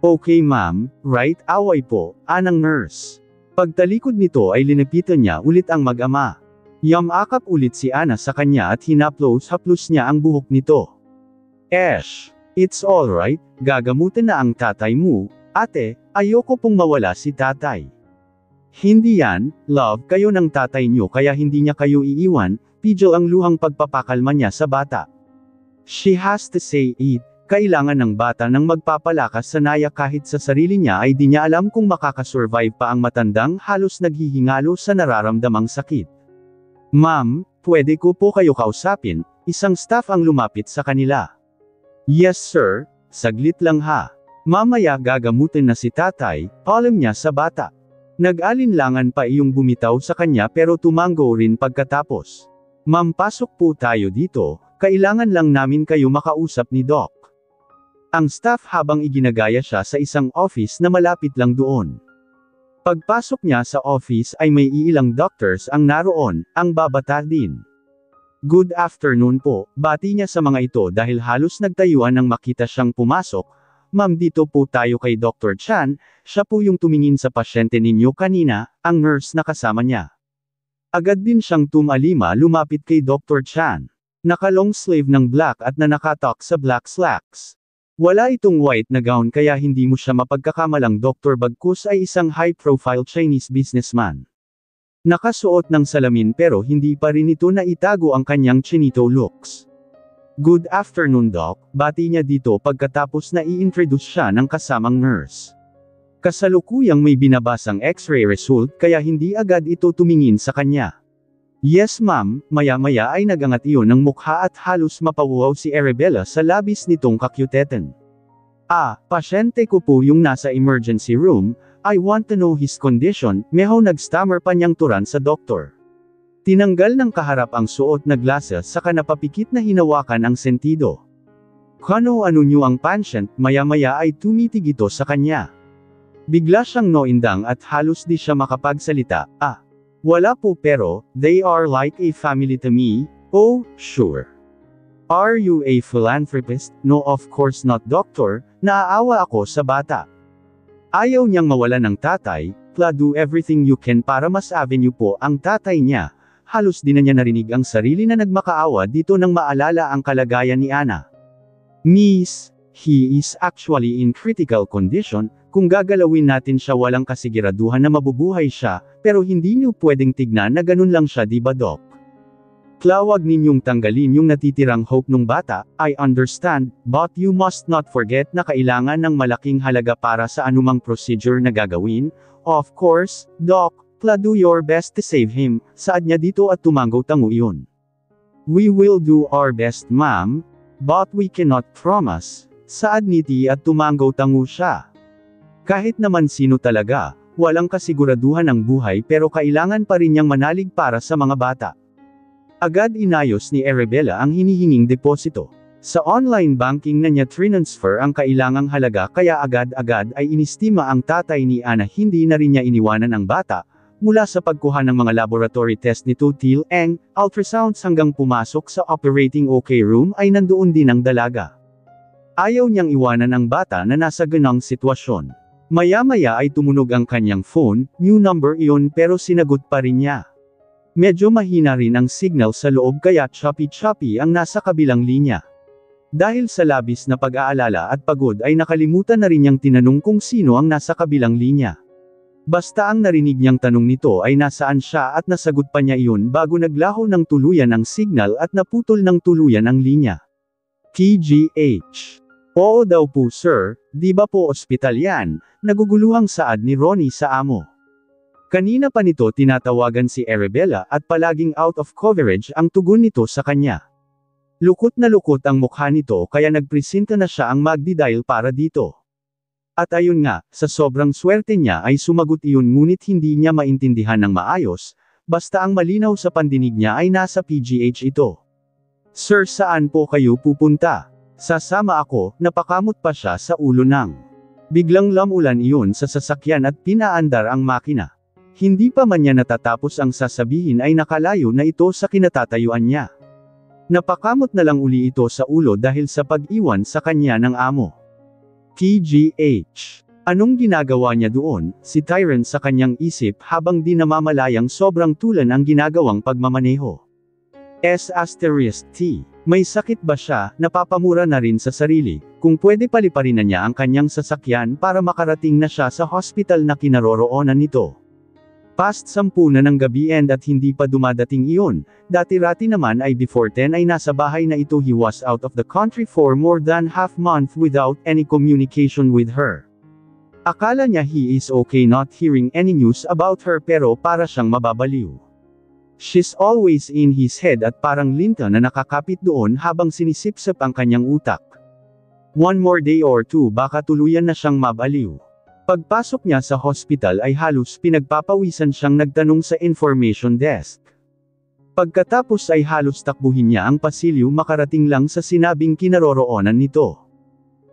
Okay ma'am, right, away po, anang nurse. Pagtalikod nito ay linipitan niya ulit ang mag-ama. Yamakap ulit si Ana sa kanya at hinaplos-haplos niya ang buhok nito. It's alright, gagamutin na ang tatay mo. Ate, ayoko pong mawala si tatay. Hindi yan, love kayo ng tatay niyo kaya hindi niya kayo iiwan, pidyo ang luhang pagpapakalma niya sa bata. She has to say it, kailangan ng bata ng magpapalakas sa naya kahit sa sarili niya ay di niya alam kung makakasurvive pa ang matandang halos naghihingalo sa nararamdamang sakit. Ma'am, pwede ko po kayo kausapin, isang staff ang lumapit sa kanila. Yes sir, saglit lang ha. Mamaya gagamutin na si tatay, paalam niya sa bata. Nag-alinlangan pa iyong bumitaw sa kanya pero tumango rin pagkatapos. Ma'am pasok po tayo dito, kailangan lang namin kayo makausap ni Doc. Ang staff habang iginagaya siya sa isang office na malapit lang doon. Pagpasok niya sa office ay may iilang doctors ang naroon, ang babata din. Good afternoon po, bati niya sa mga ito dahil halos nagtayuan nang makita siyang pumasok. Ma'am dito po tayo kay Dr. Chan, siya po yung tumingin sa pasyente ninyo kanina, ang nurse na kasama niya. Agad din siyang tumalima lumapit kay Dr. Chan. Naka-long sleeve ng black at na nakatok sa black slacks. Wala itong white na gown kaya hindi mo siya mapagkakamalang Dr. Bagkus ay isang high-profile Chinese businessman. Nakasuot ng salamin pero hindi pa rin ito naitago ang kanyang chinito looks. Good afternoon Doc, bati niya dito pagkatapos na i-introduce siya ng kasamang nurse. Kasalukuyang may binabasang x-ray result kaya hindi agad ito tumingin sa kanya. Yes ma'am, maya-maya ay nagangat iyon ng mukha at halos mapauwaw si Arabella sa labis nitong kakyutetan. Pasyente ko po yung nasa emergency room, I want to know his condition, meho nag-stammer pa niyang turan sa doktor. Tinanggal ng kaharap ang suot na glasses saka napapikit na hinawakan ang sentido. Kano-ano niyo ang patient, maya-maya ay tumitig ito sa kanya. Bigla siyang noindang at halos di siya makapagsalita, wala po pero, they are like a family to me, oh, sure. Are you a philanthropist? No of course not doctor, naaawa ako sa bata. Ayaw niyang mawala ng tatay, do everything you can para mas avenue po ang tatay niya. Halos di na niya narinig ang sarili na nagmakaawa dito nang maalala ang kalagayan ni Ana. Miss, he is actually in critical condition, kung gagalawin natin siya walang kasiguraduhan na mabubuhay siya, pero hindi niyo pwedeng tignan na ganun lang siya di ba Doc? Wag ninyong tanggalin yung natitirang hope ng bata, I understand, but you must not forget na kailangan ng malaking halaga para sa anumang procedure na gagawin. Of course, Doc, do your best to save him, saad niya dito at tumango-tango iyon. We will do our best ma'am, but we cannot promise, saad niti at tumango-tango siya. Kahit naman sino talaga, walang kasiguraduhan ang buhay pero kailangan pa rin niyang manalig para sa mga bata. Agad inayos ni Arabella ang hinihinging deposito. Sa online banking na niya transfer ang kailangang halaga kaya agad-agad ay inistima ang tatay ni Ana hindi na rin niya iniwanan ang bata, mula sa pagkuha ng mga laboratory test ni Tutil Eng, ultrasounds hanggang pumasok sa operating OK room ay nandoon din ang dalaga. Ayaw niyang iwanan ang bata na nasa ganong sitwasyon. Maya-maya ay tumunog ang kanyang phone, new number iyon pero sinagot pa rin niya. Medyo mahina rin ang signal sa loob kaya choppy-choppy ang nasa kabilang linya. Dahil sa labis na pag-aalala at pagod ay nakalimutan na rin niyang tinanong kung sino ang nasa kabilang linya. Basta ang narinig niyang tanong nito ay nasaan siya at nasagot pa niya iyon bago naglaho ng tuluyan ang signal at naputol ng tuluyan ang linya. TGH. Oo daw po sir, di ba po ospital yan, naguguluhang saad ni Ronnie sa amo. Kanina pa nito tinatawagan si Arabella at palaging out of coverage ang tugon nito sa kanya. Lukot na lukot ang mukha nito kaya nagpresenta na siya ang magdidial para dito. At ayun nga, sa sobrang swerte niya ay sumagot iyon ngunit hindi niya maintindihan ng maayos, basta ang malinaw sa pandinig niya ay nasa PGH ito. Sir saan po kayo pupunta? Sasama ako, napakamot pa siya sa ulo ng. Biglang lamulan iyon sa sasakyan at pinaandar ang makina. Hindi pa man niya natatapos ang sasabihin ay nakalayo na ito sa kinatatayuan niya. Napakamot na lang uli ito sa ulo dahil sa pag-iwan sa kanya ng amo. PGH. Anong ginagawa niya doon, si Tyron sa kanyang isip habang di namamalayang sobrang tulan ang ginagawang pagmamaneho. S*T. May sakit ba siya, napapamura na rin sa sarili, kung pwede paliparin na niya ang kanyang sasakyan para makarating na siya sa hospital na kinaroroonan nito. Past 10 na ng gabi at hindi pa dumadating iyon, dati-rati naman ay before 10 ay nasa bahay na ito. He was out of the country for more than half month without any communication with her. Akala niya he is okay not hearing any news about her pero para siyang mababaliw. She's always in his head at parang linta na nakakapit doon habang sinisipsip ang kanyang utak. One more day or two baka tuluyan na siyang mabaliw. Pagpasok niya sa hospital ay halos pinagpapawisan siyang nagtanong sa information desk. Pagkatapos ay halos takbuhin niya ang pasilyo makarating lang sa sinabing kinaroroonan nito.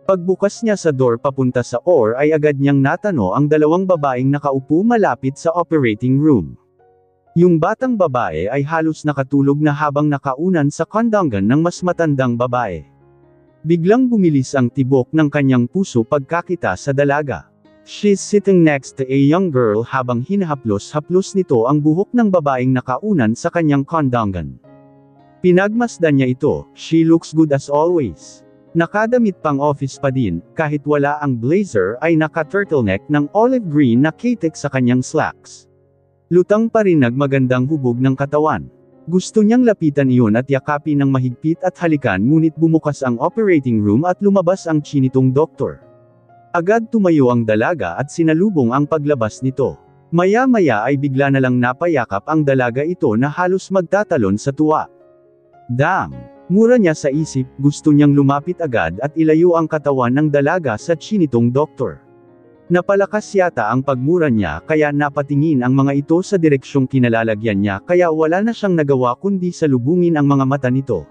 Pagbukas niya sa door papunta sa OR ay agad niyang natano ang dalawang babaeng nakaupo malapit sa operating room. Yung batang babae ay halos nakatulog na habang nakaunan sa kondongan ng mas matandang babae. Biglang bumilis ang tibok ng kanyang puso pagkakita sa dalaga. She's sitting next to a young girl habang hinahaplos-haplos nito ang buhok ng babaeng nakaunan sa kanyang kondongan. Pinagmasdan niya ito, she looks good as always. Nakadamit pang office pa din, kahit wala ang blazer ay naka-turtleneck ng olive green na katek sa kanyang slacks. Lutang pa rin nagmagandang hubog ng katawan. Gusto niyang lapitan iyon at yakapin ng mahigpit at halikan ngunit bumukas ang operating room at lumabas ang chinitong doktor. Agad tumayo ang dalaga at sinalubong ang paglabas nito. Maya-maya ay bigla na lang napayakap ang dalaga ito na halos magtatalon sa tuwa. Damn! Mura niya sa isip, gusto niyang lumapit agad at ilayo ang katawan ng dalaga sa chinitong doktor. Napalakas yata ang pagmura niya kaya napatingin ang mga ito sa direksyong kinalalagyan niya kaya wala na siyang nagawa kundi salubungin ang mga mata nito.